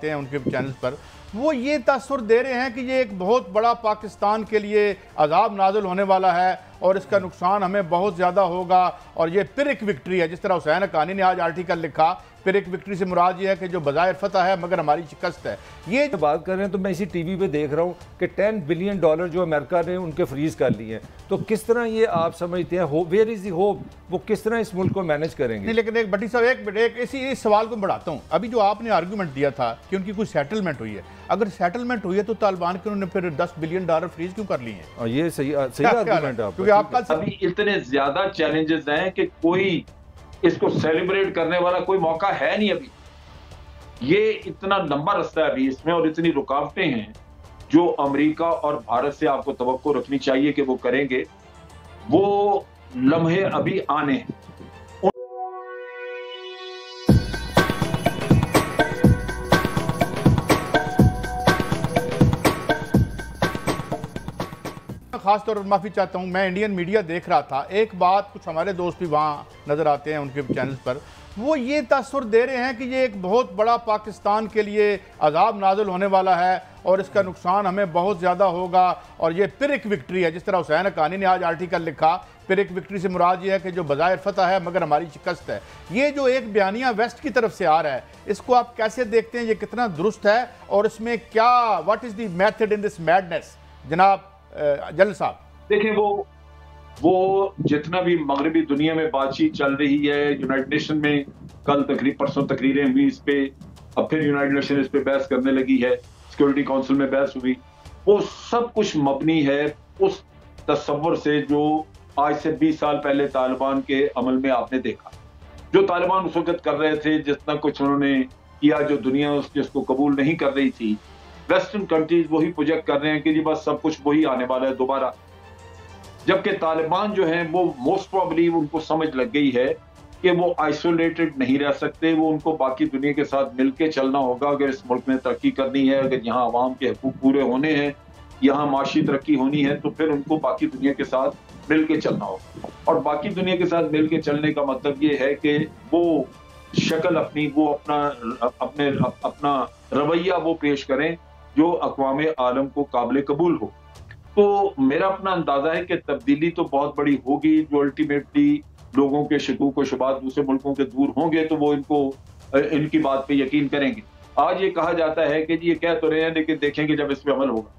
ہیں ان کے چینلز پر وہ یہ تاثر دے رہے ہیں کہ یہ ایک بہت بڑا پاکستان کے لیے عذاب نازل ہونے والا ہے اور اس کا نقصان ہمیں بہت زیادہ ہوگا اور یہ پھر ایک وکٹری ہے. جس طرح حسین حقانی نے آج آرٹیکل لکھا, پھر ایک وکٹری سے مراد یہ ہے کہ جو بظاہر فتح ہے مگر ہماری شکست ہے. یہ جو بات کر رہے ہیں تو میں اسی ٹی وی پہ دیکھ رہا ہوں کہ $10 بلین جو امریکہ نے ان کے فریز کر لیے ہیں, تو کس طرح یہ آپ سمجھتے ہیں ویئر از دی ہوپ, وہ کس طرح اس ملک کو مینیج کریں گے؟ نہیں, لیکن ایک بٹی صاحب اس سوال کو بڑھاتا ہوں. ابھی جو آپ نے آرگومنٹ دیا تھا کہ ان کی کوئی سیٹلمنٹ ہوئی ہے, اگر سیٹلمنٹ ہوئی ہے تو طالبان کے انہوں نے پھر $10 بلین فریز کیوں کر لیے ہیں؟ یہ صحیح آرگومنٹ ہے. کیونکہ آپ کل ابھی اتنے زیادہ چیلنجز ہیں کہ کوئی اس کو سیلیبریٹ کرنے والا کوئی موقع ہے نہیں. ابھی یہ اتنا لمبا رستہ ہے ابھی اس میں, اور اتنی رکاوٹیں ہیں جو امریکہ اور بھارت سے آپ کو توقع رکھنی چاہیے کہ وہ کریں گے. وہ لمحے ابھی آنے ہیں. خاص طور پر معافی چاہتا ہوں, میں انڈین میڈیا دیکھ رہا تھا, ایک بات کچھ ہمارے دوست بھی وہاں نظر آتے ہیں ان کے چینلز پر, وہ یہ تاثر دے رہے ہیں کہ یہ ایک بہت بڑا پاکستان کے لیے عذاب نازل ہونے والا ہے اور اس کا نقصان ہمیں بہت زیادہ ہوگا اور یہ پھر ایک وکٹری ہے. جس طرح حسین حقانی نے آج آرٹیکل لکھا, پھر ایک وکٹری سے مراد یہ ہے کہ جو بظاہر فتح ہے مگر ہماری شکست ہے. یہ جو ایک بیانیہ ویسٹ کی طرف سے آ رہا ہے, اس کو آپ کیسے دیکھتے ہیں؟ یہ کتنا درست ہے اور اس میں کیا what is the method in this madness جناب جلال صاحب؟ دیکھیں وہ جتنا بھی مغربی دنیا میں بات چیت چل رہی ہے, یونائٹڈ نیشن میں کل پرسوں تقریریں ہوئی اس پہ, اب پھر یونائٹڈ نیشن اس پہ بحث کرنے لگی ہے, سیکورٹی کونسل میں بحث ہوئی, وہ سب کچھ مبنی ہے اس تصور سے جو آج سے 20 سال پہلے طالبان کے عمل میں آپ نے دیکھا. جو طالبان اس وقت کر رہے تھے, جتنا کچھ انہوں نے کیا, جو دنیا جس کو قبول نہیں کر رہی تھی, ویسٹرن کنٹریز وہی پروجیکٹ کر رہے ہیں کہ جی بس سب کچھ وہی آنے والا ہے دوبارہ. جبکہ طالبان جو ہیں وہ موسٹ پروبلی ان کو سمجھ لگ گئی ہے کہ وہ آئسولیٹڈ نہیں رہ سکتے, وہ ان کو باقی دنیا کے ساتھ مل کے چلنا ہوگا. اگر اس ملک میں ترقی کرنی ہے, اگر یہاں عوام کے حقوق پورے ہونے ہیں, یہاں معاشی ترقی ہونی ہے, تو پھر ان کو باقی دنیا کے ساتھ مل کے چلنا ہوگا. اور باقی دنیا کے ساتھ مل کے چلنے کا مطلب یہ ہے کہ وہ شکل اپنی, وہ اپنا رویہ وہ پیش کریں جو اقوام عالم کو قابل قبول ہو. تو میرا اپنا اندازہ ہے کہ تبدیلی تو بہت بڑی ہوگی, جو الٹیمیٹلی لوگوں کے شکوک و شبہات دوسرے ملکوں کے دور ہوں گے تو وہ ان کی بات پہ یقین کریں گے. آج یہ کہا جاتا ہے کہ جی یہ کہہ تو رہے ہیں لیکن دیکھیں گے جب اس پہ عمل ہوگا,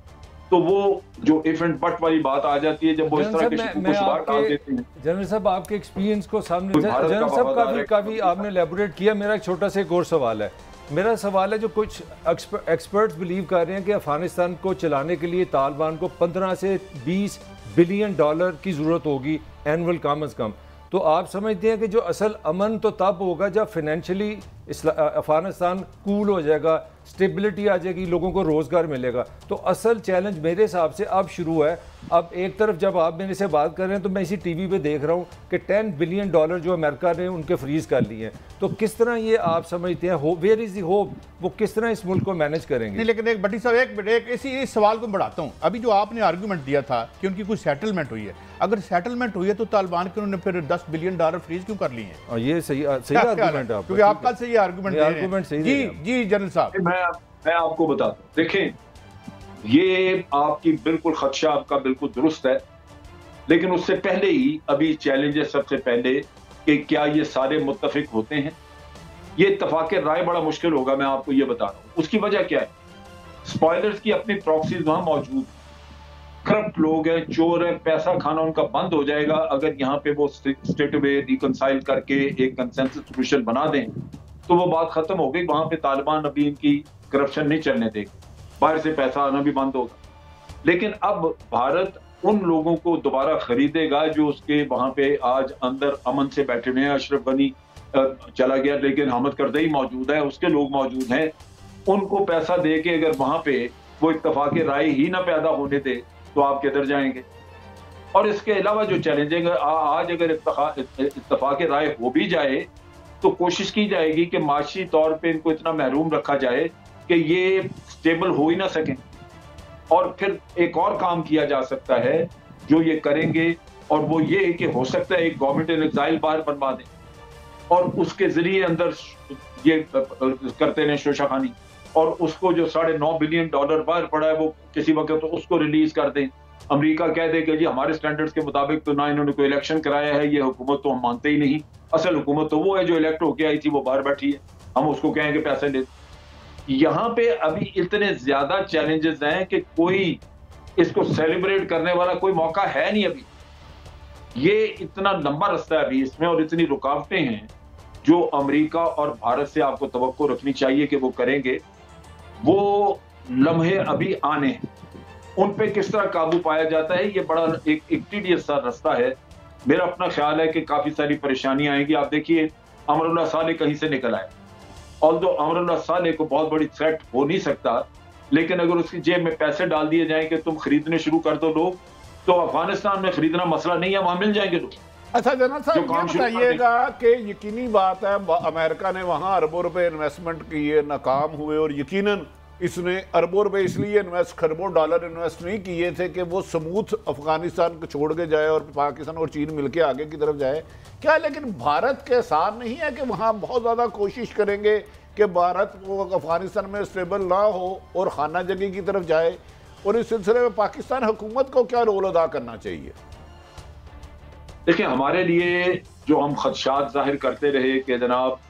تو وہ جو ایف اینڈ بٹ والی بات آ جاتی ہے جب وہ اس طرح کے شکوک و شبہات ڈال دیتے ہیں. جنرل صاحب آپ کے ایکسپیرینس کو سامنے, جنرل صاحب کافی آپ نے لیبوریٹ کیا. میرا ایک چھوٹا سا ایک اور سوال ہے. میرا سوال ہے جو کچھ ایکسپرٹس بلیو کر رہے ہیں کہ افغانستان کو چلانے کے لیے طالبان کو $15 سے $20 بلین کی ضرورت ہوگی اینول کم از کم, تو آپ سمجھتے ہیں کہ جو اصل امن تو تب ہوگا جب فائنینشلی افغانستان کول ہو جائے گا, سٹیبلٹی آ جائے گی, لوگوں کو روزگار ملے گا. تو اصل چیلنج میرے حساب سے اب شروع ہے. اب ایک طرف جب آپ میرے سے بات کر رہے ہیں تو میں اسی ٹی وی پہ دیکھ رہا ہوں کہ $10 بلین جو امریکہ نے ان کے فریز کر لیے ہیں, تو کس طرح یہ آپ سمجھتے ہیں ویئر از دی ہوپ, وہ کس طرح اس ملک کو مینیج کریں گے؟ نہیں, لیکن ایک بٹی صاحب اس سوال کو بڑھاتا ہوں. ابھی جو آپ نے آرگومنٹ دیا تھا کہ ان کی کوئی سیٹلمنٹ ہوئی ہے, اگر سیٹلمنٹ ہوئی ہے تو طالبان کے انہوں نے پھر $10 بلین فریز کیوں کر لیے ہیں؟ یہ صحیح آرگومنٹ ہے, کیونکہ آپ کل سے یہ آرگومنٹ دے رہے ہیں. جی جنرل صاحب, میں آپ کو بتاتا ہوں. دیکھیں یہ آپ کی بالکل خدشہ آپ کا بالکل درست ہے, لیکن اس سے پہلے ہی ابھی چیلنج ہے سب سے پہلے کہ کیا یہ سارے متفق ہوتے ہیں. یہ اتفاق رائے بڑا مشکل ہوگا, میں آپ کو یہ بتا رہا ہوں. اس کی وجہ کیا ہے؟ اسپوائلرز کی اپنی پراکسیز وہاں موجود, کرپٹ لوگ ہیں, چور ہیں, پیسہ کھانا ان کا بند ہو جائے گا اگر یہاں پہ وہ اسٹیٹ وے ریکنسائل کر کے ایک کنسنسس سولوشن بنا دیں تو وہ بات ختم ہو گئی. وہاں پہ طالبان ابھی ان کی کرپشن نہیں چلنے دے گا, باہر سے پیسہ آنا بھی بند ہوگا. لیکن اب بھارت ان لوگوں کو دوبارہ خریدے گا جو اس کے وہاں پہ آج اندر امن سے بیٹھے ہوئے ہیں. اشرف غنی چلا گیا لیکن حامد کردئی موجود ہے, اس کے لوگ موجود ہیں. ان کو پیسہ دے کے اگر وہاں پہ وہ اتفاق رائے ہی نہ پیدا ہونے دے تو آپ کدھر جائیں گے؟ اور اس کے علاوہ جو چیلنج ہے, آج اگر اتفاق رائے ہو بھی جائے تو کوشش کی جائے گی کہ معاشی طور پہ ان کو اتنا محروم رکھا جائے کہ یہ سٹیبل ہو ہی نہ سکیں. اور پھر ایک اور کام کیا جا سکتا ہے جو یہ کریں گے, اور وہ یہ کہ ہو سکتا ہے ایک گورنمنٹ ان ایگزائل باہر بنوا دیں اور اس کے ذریعے اندر یہ کرتے رہیں شوشہ خانی. اور اس کو جو $9.5 بلین باہر پڑا ہے وہ کسی وقت تو اس کو ریلیز کر دیں. امریکہ کہہ دے کہ جی ہمارے سٹینڈرڈز کے مطابق تو نہ انہوں نے کوئی الیکشن کرایا ہے, یہ حکومت تو ہم مانتے ہی نہیں, اصل حکومت تو وہ ہے جو الیکٹ ہو کے آئی تھی, وہ باہر بیٹھی ہے, ہم اس کو کہیں کہ پیسے دے. یہاں پہ ابھی اتنے زیادہ چیلنجز ہیں کہ کوئی اس کو سیلیبریٹ کرنے والا کوئی موقع ہے نہیں ابھی. یہ اتنا لمبا رستہ ہے ابھی اس میں, اور اتنی رکاوٹیں ہیں جو امریکہ اور بھارت سے آپ کو توقع رکھنی چاہیے کہ وہ کریں گے. وہ لمحے ابھی آنے ہیں, ان پہ کس طرح قابو پایا جاتا ہے, یہ بڑا ایک ٹیڈیس سا رستہ ہے. میرا اپنا خیال ہے کہ کافی ساری پریشانیاں آئیں گی. آپ دیکھیے امر اللہ صالح کہیں سے نکل آئے, although امر اللہ صالح کو بہت بڑی تھریٹ ہو نہیں سکتا, لیکن اگر اس کی جیب میں پیسے ڈال دیے جائیں کہ تم خریدنے شروع کر دو لوگ, تو افغانستان میں خریدنا مسئلہ نہیں ہے, وہاں مل جائیں گے لوگ. اچھا جنرل صاحب یہ بتائیے گا کہ یقینی بات ہے امریکہ نے وہاں اربوں روپے انویسٹمنٹ کیے, ناکام ہوئے, اور یقیناً اس نے اربوں روپے اس لیے خربوں ڈالر انویسٹ نہیں کیے تھے کہ وہ سموتھ افغانستان کو چھوڑ کے جائے اور پاکستان اور چین مل کے آگے کی طرف جائے کیا, لیکن بھارت کے ساتھ نہیں ہے کہ وہاں بہت زیادہ کوشش کریں گے کہ بھارت وہ افغانستان میں اسٹیبل نہ ہو اور خانہ جنگی کی طرف جائے, اور اس سلسلے میں پاکستان حکومت کو کیا رول ادا کرنا چاہیے؟ دیکھیں ہمارے لیے جو ہم خدشات ظاہر کرتے رہے کہ جناب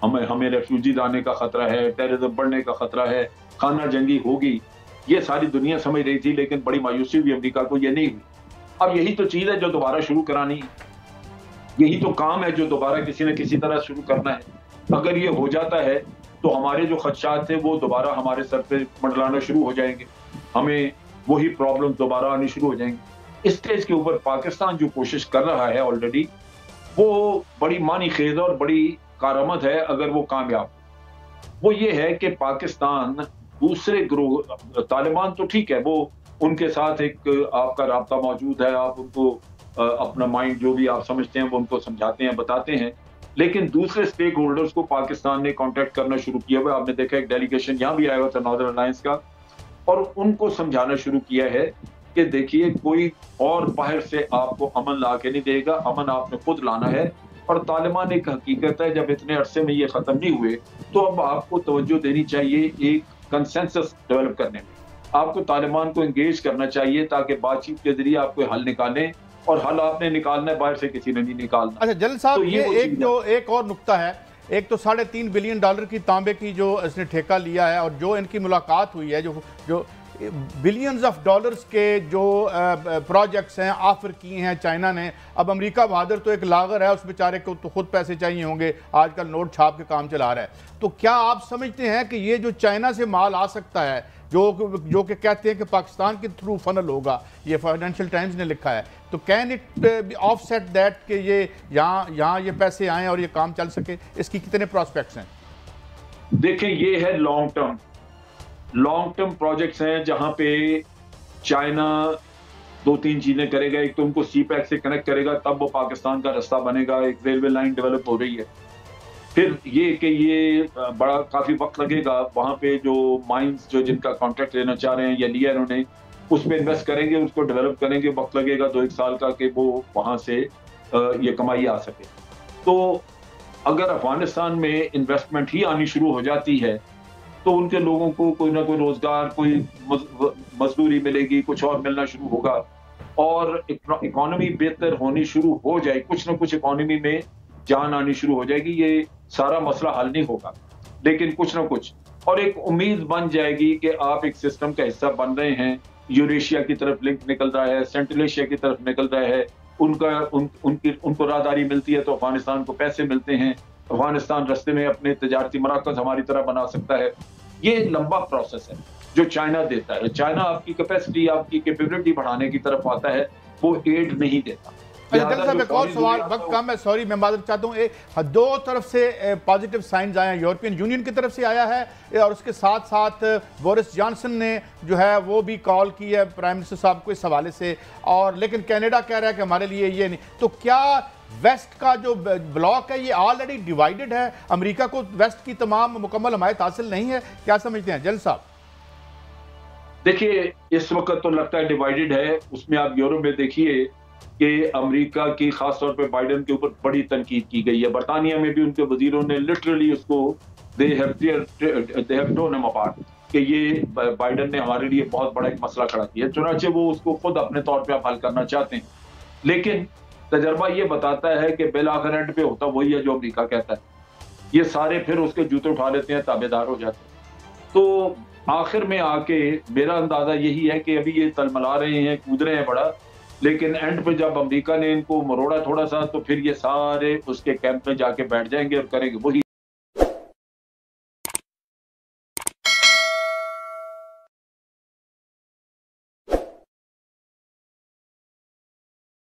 ہمیں ریفیوجی آنے کا خطرہ ہے, ٹیررزم بڑھنے کا خطرہ ہے, خانہ جنگی ہوگی, یہ ساری دنیا سمجھ رہی تھی, لیکن بڑی مایوسی ہوئی امریکہ کو, یہ نہیں ہوئی. اب یہی تو چیز ہے جو دوبارہ شروع کرانی ہے, یہی تو کام ہے جو دوبارہ کسی نہ کسی طرح شروع کرنا ہے. اگر یہ ہو جاتا ہے تو ہمارے جو خدشات تھے وہ دوبارہ ہمارے سر پہ منڈلانا شروع ہو جائیں گے, ہمیں وہی پرابلم دوبارہ آنی شروع ہو جائیں گے. اس سٹیج کے اوپر پاکستان جو کوشش کر رہا ہے آلریڈی, وہ بڑی معنی خیز اور بڑی کارآمد ہے اگر وہ کامیاب. وہ یہ ہے کہ پاکستان دوسرے گروہ, طالبان تو ٹھیک ہے, وہ ان کے ساتھ ایک آپ کا رابطہ موجود ہے, آپ ان کو اپنا مائنڈ جو بھی آپ سمجھتے ہیں وہ ان کو سمجھاتے ہیں, بتاتے ہیں, لیکن دوسرے سٹیک ہولڈرز کو پاکستان نے کانٹیکٹ کرنا شروع کیا ہوا. آپ نے دیکھا ایک ڈیلیگیشن یہاں بھی آیا ہوا تھا ناردرن الائنس کا, اور ان کو سمجھانا شروع کیا ہے کہ دیکھیے کوئی اور باہر سے آپ کو امن لا کے نہیں دے گا, امن آپ نے خود لانا ہے. اور طالبان ایک حقیقت ہے, جب اتنے عرصے میں یہ ختم نہیں ہوئے تو اب آپ کو توجہ دینی چاہیے ایک کنسنسس ڈیولپ کرنے میں. آپ کو طالبان کو انگیج کرنا چاہیے تاکہ بات چیت کے ذریعے آپ کو حل نکالیں, اور حل آپ نے نکالنا ہے, باہر سے کسی نے نہیں نکالنا. اچھا جلال صاحب, یہ ایک اور نقطہ ہے, ایک تو $3.5 بلین کی تانبے کی جو اس نے ٹھیکہ لیا ہے, اور جو ان کی ملاقات ہوئی ہے, جو بلینز آف ڈالرز کے جو پروجیکٹس ہیں آفر کیے ہیں چائنا نے. اب امریکہ بہادر تو ایک لاغر ہے, اس بیچارے کو تو خود پیسے چاہیے ہوں گے, آج کل نوٹ چھاپ کے کام چلا رہا ہے. تو کیا آپ سمجھتے ہیں کہ یہ جو چائنا سے مال آ سکتا ہے, جو کہ کہتے ہیں کہ پاکستان کے تھرو فنل ہوگا, یہ فائنینشیل ٹائمز نے لکھا ہے, تو can it offset that کہ یہ یہاں یہ پیسے آئیں اور یہ کام چل سکے؟ اس کی کتنے پراسپیکٹس ہیں؟ دیکھیں یہ ہے لانگ ٹرم پروجیکٹس ہیں جہاں پہ چائنا 2-3 چیزیں کرے گا. ایک تو ان کو سی پیک سے کنیکٹ کرے گا, تب وہ پاکستان کا رستہ بنے گا, ایک ریلوے لائن ڈیولپ ہو رہی ہے. پھر یہ کہ یہ بڑا کافی وقت لگے گا, وہاں پہ جو مائنز جو جن کا کانٹریکٹ لینا چاہ رہے ہیں یا لیا انہوں نے, اس پہ انویسٹ کریں گے, اس کو ڈیولپ کریں گے, وقت لگے گا 2-1 سال کا کہ وہ وہاں سے یہ کمائی آ سکے. تو اگر افغانستان میں انویسٹمنٹ ہی آنی شروع ہو جاتی ہے تو ان کے لوگوں کو کوئی نہ کوئی روزگار, کوئی مزدوری ملے گی, کچھ اور ملنا شروع ہوگا, اور اکانومی بہتر ہونی شروع ہو جائے, کچھ نہ کچھ اکانومی میں جان آنی شروع ہو جائے گی. یہ سارا مسئلہ حل نہیں ہوگا, لیکن کچھ نہ کچھ, اور ایک امید بن جائے گی کہ آپ ایک سسٹم کا حصہ بن رہے ہیں. یوریشیا کی طرف لنک نکل رہا ہے, سینٹرل ایشیا کی طرف نکل رہا ہے, ان کو راہداری ملتی ہے تو افغانستان کو پیسے ملتے ہیں, افغانستان رستے میں اپنے تجارتی مراکز ہماری طرح بنا سکتا ہے. یہ لمبا پروسیس ہے جو چائنا دیتا ہے. چائنا آپ کی کیپیسٹی, آپ کی کیپیبلٹی بڑھانے کی طرف آتا ہے, وہ ایڈ نہیں دیتا. جلال صاحب ایک اور سوال, وقت کم ہے, سوری میں معذرت چاہتا ہوں. 2 طرف سے پازیٹیو سائنز آئے ہیں, یورپین یونین کی طرف سے آیا ہے, اور اس کے ساتھ ساتھ بورس جانسن نے جو ہے وہ بھی کال کی ہے پرائم منسٹر صاحب کو اس حوالے سے, اور لیکن کینیڈا کہہ رہا ہے کہ ہمارے لیے یہ نہیں. تو کیا ویسٹ کا جو بلاک ہے یہ آلریڈی ڈیوائیڈڈ ہے, امریکہ کو ویسٹ کی تمام مکمل حمایت حاصل نہیں ہے؟ کیا سمجھتے ہیں جلال صاحب؟ دیکھیے اس وقت تو لگتا ہے ڈیوائیڈڈ ہے. اس میں آپ یورپ میں دیکھیے کہ امریکہ کی خاص طور پہ بائیڈن کے اوپر بڑی تنقید کی گئی ہے. برطانیہ میں بھی ان کے وزیروں نے لٹرلی اس کو they have torn him apart کہ یہ بائیڈن نے ہمارے لیے بہت بڑا ایک مسئلہ کھڑا کیا. چنانچہ وہ اس کو خود اپنے طور پہ حل کرنا چاہتے ہیں, لیکن تجربہ یہ بتاتا ہے کہ بالآخر اینڈ پہ ہوتا وہی ہے جو امریکہ کہتا ہے. یہ سارے پھر اس کے جوتے اٹھا لیتے ہیں, تابع دار ہو جاتے ہیں. تو آخر میں آ کے میرا اندازہ یہی ہے کہ ابھی یہ تلملا رہے ہیں, کود رہے ہیں بڑا, لیکن اینڈ پہ جب امریکہ نے ان کو مروڑا تھوڑا سا تو پھر یہ سارے اس کے کیمپ میں جا کے بیٹھ جائیں گے اور کریں گے وہی